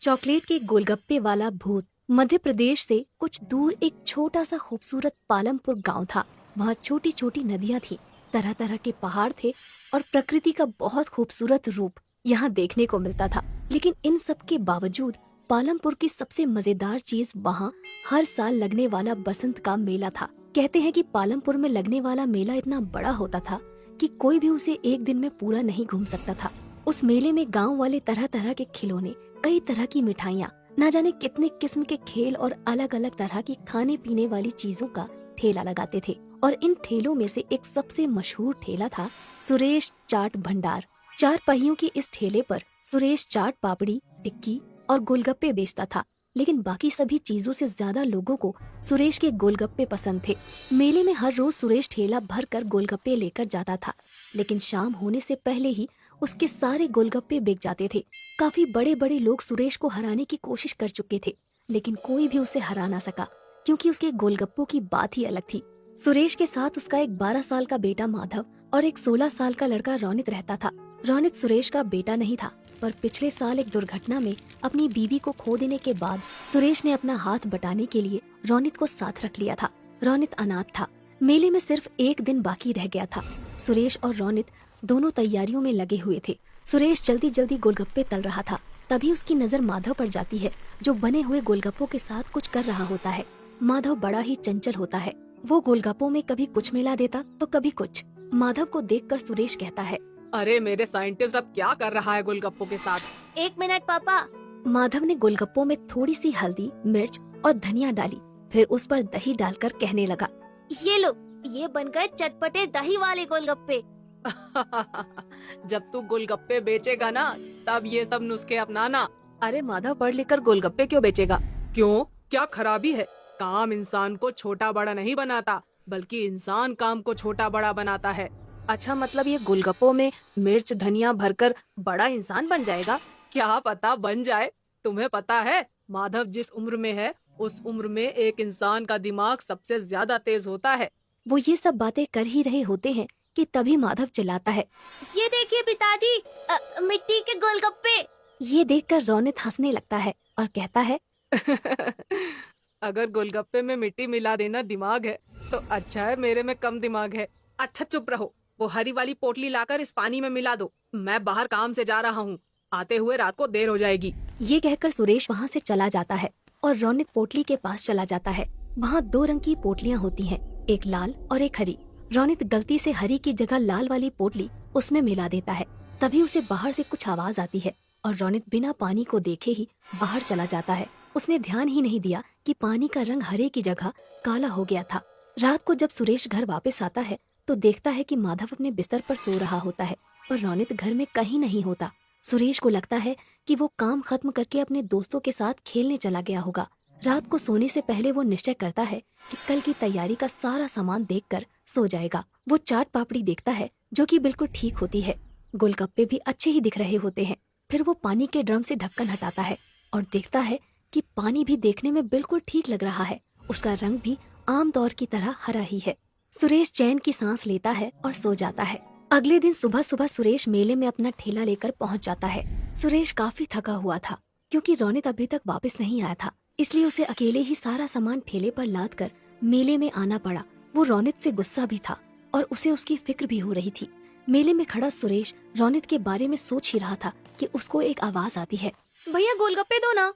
Chocolate के गोलगप्पे वाला भूत। मध्य प्रदेश से कुछ दूर एक छोटा सा खूबसूरत पालमपुर गांव था। वहाँ छोटी छोटी नदियाँ थी, तरह तरह के पहाड़ थे और प्रकृति का बहुत खूबसूरत रूप यहाँ देखने को मिलता था। लेकिन इन सब के बावजूद पालमपुर की सबसे मजेदार चीज वहाँ हर साल लगने वाला बसंत का मेला था। कहते हैं कि पालमपुर में लगने वाला मेला इतना बड़ा होता था कि कोई भी उसे एक दिन में पूरा नहीं घूम सकता था। उस मेले में गांव वाले तरह तरह के खिलौने, कई तरह की मिठाइयाँ, ना जाने कितने किस्म के खेल और अलग अलग तरह की खाने पीने वाली चीजों का ठेला लगाते थे। और इन ठेलों में से एक सबसे मशहूर ठेला था सुरेश चाट भंडार। चार पहियों के इस ठेले पर सुरेश चाट पापड़ी, टिक्की और गोलगप्पे बेचता था। लेकिन बाकी सभी चीजों से ज्यादा लोगों को सुरेश के गोलगप्पे पसंद थे। मेले में हर रोज सुरेश ठेला भर कर गोलगप्पे लेकर जाता था, लेकिन शाम होने से पहले ही उसके सारे गोलगप्पे बिक जाते थे। काफी बड़े बड़े लोग सुरेश को हराने की कोशिश कर चुके थे, लेकिन कोई भी उसे हरा ना सका, क्योंकि उसके गोलगप्पों की बात ही अलग थी। सुरेश के साथ उसका एक 12 साल का बेटा माधव और एक 16 साल का लड़का रोनित रहता था। रोनित सुरेश का बेटा नहीं था, पर पिछले साल एक दुर्घटना में अपनी बीवी को खो देने के बाद सुरेश ने अपना हाथ बटाने के लिए रोनित को साथ रख लिया था। रोनित अनाथ था। मेले में सिर्फ एक दिन बाकी रह गया था। सुरेश और रोनित दोनों तैयारियों में लगे हुए थे। सुरेश जल्दी जल्दी गोलगप्पे तल रहा था, तभी उसकी नजर माधव पर जाती है, जो बने हुए गोलगप्पों के साथ कुछ कर रहा होता है। माधव बड़ा ही चंचल होता है। वो गोलगप्पों में कभी कुछ मिला देता तो कभी कुछ। माधव को देखकर सुरेश कहता है, अरे मेरे साइंटिस्ट अब क्या कर रहा है गोलगप्पों के साथ? 1 मिनट पापा। माधव ने गोलगप्पों में थोड़ी सी हल्दी, मिर्च और धनिया डाली, फिर उस पर दही डालकर कहने लगा, ये लो, ये बन गए चटपटे दही वाले गोलगप्पे। जब तू गोलगप्पे बेचेगा ना, तब ये सब नुस्खे अपनाना। अरे माधव पढ़ लिख कर गोलगप्पे क्यों बेचेगा? क्यों, क्या खराबी है? काम इंसान को छोटा बड़ा नहीं बनाता, बल्कि इंसान काम को छोटा बड़ा बनाता है। अच्छा, मतलब ये गोलगप्पों में मिर्च धनिया भरकर बड़ा इंसान बन जाएगा? क्या पता बन जाए। तुम्हें पता है माधव जिस उम्र में है, उस उम्र में एक इंसान का दिमाग सबसे ज्यादा तेज होता है। वो ये सब बातें कर ही रहे होते हैं कि तभी माधव चिल्लाता है, ये देखिए पिताजी, मिट्टी के गोलगप्पे। ये देखकर रोनित हंसने लगता है और कहता है, अगर गोलगप्पे में मिट्टी मिला देना दिमाग है, तो अच्छा है मेरे में कम दिमाग है। अच्छा चुप रहो, वो हरी वाली पोटली लाकर इस पानी में मिला दो। मैं बाहर काम से जा रहा हूँ, आते हुए रात को देर हो जाएगी। ये कहकर सुरेश वहाँ से चला जाता है और रोनित पोटली के पास चला जाता है। वहाँ 2 रंग की पोटलियाँ होती हैं, एक लाल और एक हरी। रोनित गलती से हरी की जगह लाल वाली पोटली उसमें मिला देता है। तभी उसे बाहर से कुछ आवाज आती है और रोनित बिना पानी को देखे ही बाहर चला जाता है। उसने ध्यान ही नहीं दिया कि पानी का रंग हरे की जगह काला हो गया था। रात को जब सुरेश घर वापस आता है तो देखता है कि माधव अपने बिस्तर पर सो रहा होता है और रोनित घर में कहीं नहीं होता। सुरेश को लगता है कि वो काम खत्म करके अपने दोस्तों के साथ खेलने चला गया होगा। रात को सोने से पहले वो निश्चय करता है कि कल की तैयारी का सारा सामान देखकर सो जाएगा। वो चाट पापड़ी देखता है, जो कि बिल्कुल ठीक होती है। गोलगप्पे भी अच्छे ही दिख रहे होते हैं। फिर वो पानी के ड्रम से ढक्कन हटाता है और देखता है कि पानी भी देखने में बिल्कुल ठीक लग रहा है। उसका रंग भी आम तौर की तरह हरा ही है। सुरेश चैन की सांस लेता है और सो जाता है। अगले दिन सुबह सुबह सुरेश मेले में अपना ठेला लेकर पहुंच जाता है। सुरेश काफी थका हुआ था, क्योंकि रोनित अभी तक वापस नहीं आया था, इसलिए उसे अकेले ही सारा सामान ठेले पर लाद कर मेले में आना पड़ा। वो रोनित से गुस्सा भी था और उसे उसकी फिक्र भी हो रही थी। मेले में खड़ा सुरेश रोनित के बारे में सोच ही रहा था कि उसको एक आवाज आती है, भैया गोलगप्पे दो ना।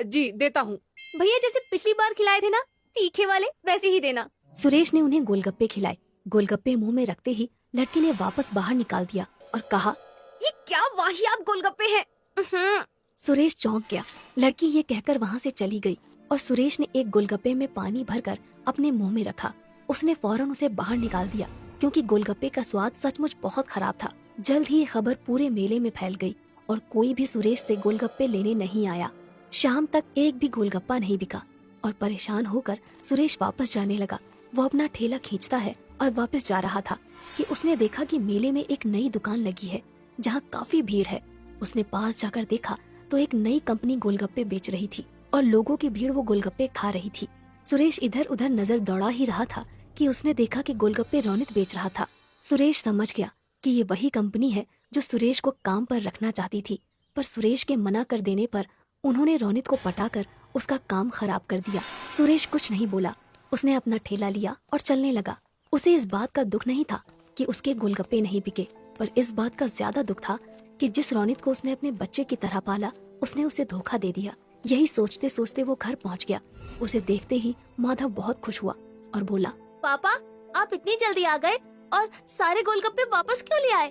जी देता हूँ। भैया जैसे पिछली बार खिलाए थे ना, तीखे वाले, वैसे ही देना। सुरेश ने उन्हें गोलगप्पे खिलाए। गोलगप्पे मुंह में रखते ही लड़की ने वापस बाहर निकाल दिया और कहा, ये क्या वाहियात गोलगप्पे हैं। सुरेश चौंक गया। लड़की ये कहकर वहाँ से चली गई और सुरेश ने एक गोलगप्पे में पानी भरकर अपने मुंह में रखा। उसने फौरन उसे बाहर निकाल दिया, क्योंकि गोलगप्पे का स्वाद सचमुच बहुत खराब था। जल्द ही ये खबर पूरे मेले में फैल गई और कोई भी सुरेश से गोलगप्पे लेने नहीं आया। शाम तक एक भी गोलगप्पा नहीं बिका और परेशान होकर सुरेश वापस जाने लगा। वो अपना ठेला खींचता है और वापस जा रहा था कि उसने देखा कि मेले में एक नई दुकान लगी है, जहाँ काफी भीड़ है। उसने पास जाकर देखा तो एक नई कंपनी गोलगप्पे बेच रही थी और लोगों की भीड़ वो गोलगप्पे खा रही थी। सुरेश इधर उधर नजर दौड़ा ही रहा था कि उसने देखा कि गोलगप्पे रोनित बेच रहा था। सुरेश समझ गया कि ये वही कंपनी है जो सुरेश को काम पर रखना चाहती थी, पर सुरेश के मना कर देने पर उन्होंने रोनित को पटाकर उसका काम खराब कर दिया। सुरेश कुछ नहीं बोला, उसने अपना ठेला लिया और चलने लगा। उसे इस बात का दुख नहीं था कि उसके गोलगप्पे नहीं बिके, पर इस बात का ज्यादा दुख था कि जिस रोनित को उसने अपने बच्चे की तरह पाला, उसने उसे धोखा दे दिया। यही सोचते सोचते वो घर पहुंच गया। उसे देखते ही माधव बहुत खुश हुआ और बोला, पापा, आप इतनी जल्दी आ गए और सारे गोलगप्पे वापस क्यों ले आए?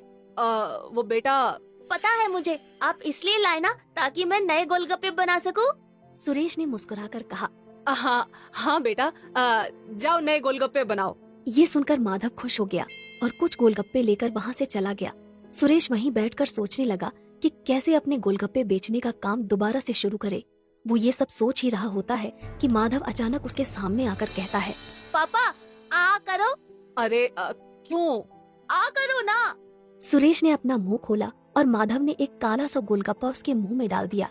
वो बेटा, पता है मुझे, आप इसलिए लाए ना ताकि मैं नए गोलगप्पे बना सकूं। सुरेश ने मुस्कुराकर कहा। हाँ हाँ बेटा, जाओ नए गोलगप्पे बनाओ। ये सुनकर माधव खुश हो गया और कुछ गोलगप्पे लेकर वहाँ से चला गया। सुरेश वहीं बैठकर सोचने लगा कि कैसे अपने गोलगप्पे बेचने का काम दोबारा से शुरू करे। वो ये सब सोच ही रहा होता है कि माधव अचानक उसके सामने आकर कहता है, पापा, आ करो। अरे क्यों? आ करो ना। सुरेश ने अपना मुंह खोला और माधव ने एक काला सा गोलगप्पा उसके मुंह में डाल दिया।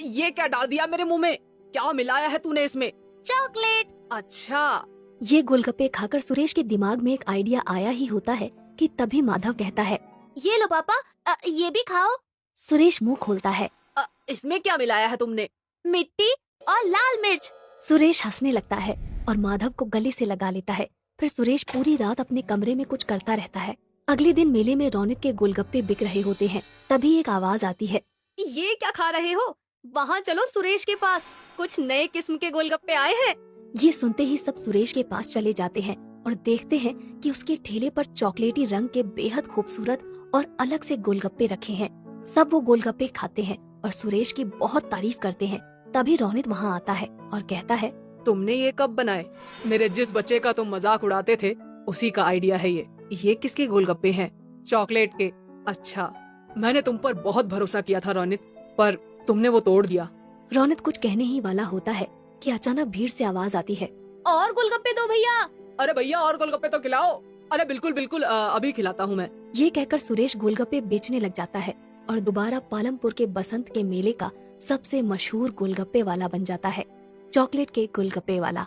ये क्या डाल दिया मेरे मुंह में? क्या मिलाया है तूने इसमें? चॉकलेट। अच्छा, ये गोलगप्पे खाकर सुरेश के दिमाग में एक आइडिया आया ही होता है कि तभी माधव कहता है, ये लो पापा, ये भी खाओ। सुरेश मुंह खोलता है, इसमें क्या मिलाया है तुमने? मिट्टी और लाल मिर्च। सुरेश हंसने लगता है और माधव को गले से लगा लेता है। फिर सुरेश पूरी रात अपने कमरे में कुछ करता रहता है। अगले दिन मेले में रौनक के गोलगप्पे बिक रहे होते हैं। तभी एक आवाज आती है, ये क्या खा रहे हो? वहाँ चलो सुरेश के पास, कुछ नए किस्म के गोलगप्पे आए हैं। ये सुनते ही सब सुरेश के पास चले जाते हैं और देखते हैं कि उसके ठेले पर चॉकलेटी रंग के बेहद खूबसूरत और अलग से गोलगप्पे रखे हैं। सब वो गोलगप्पे खाते हैं और सुरेश की बहुत तारीफ करते हैं। तभी रोनित वहाँ आता है और कहता है, तुमने ये कब बनाए? मेरे जिस बच्चे का तुम मजाक उड़ाते थे उसी का आइडिया है ये। ये किसके गोलगप्पे हैं? चॉकलेट के। अच्छा, मैंने तुम पर बहुत भरोसा किया था रोनित, पर तुमने वो तोड़ दिया। रोनित कुछ कहने ही वाला होता है कि अचानक भीड़ से आवाज आती है, और गोलगप्पे दो भैया। अरे भैया, और गोलगप्पे तो खिलाओ। अरे बिल्कुल बिल्कुल, अभी खिलाता हूँ मैं। ये कहकर सुरेश गोलगप्पे बेचने लग जाता है और दोबारा पालमपुर के बसंत के मेले का सबसे मशहूर गोलगप्पे वाला बन जाता है, चॉकलेट के गोलगप्पे वाला।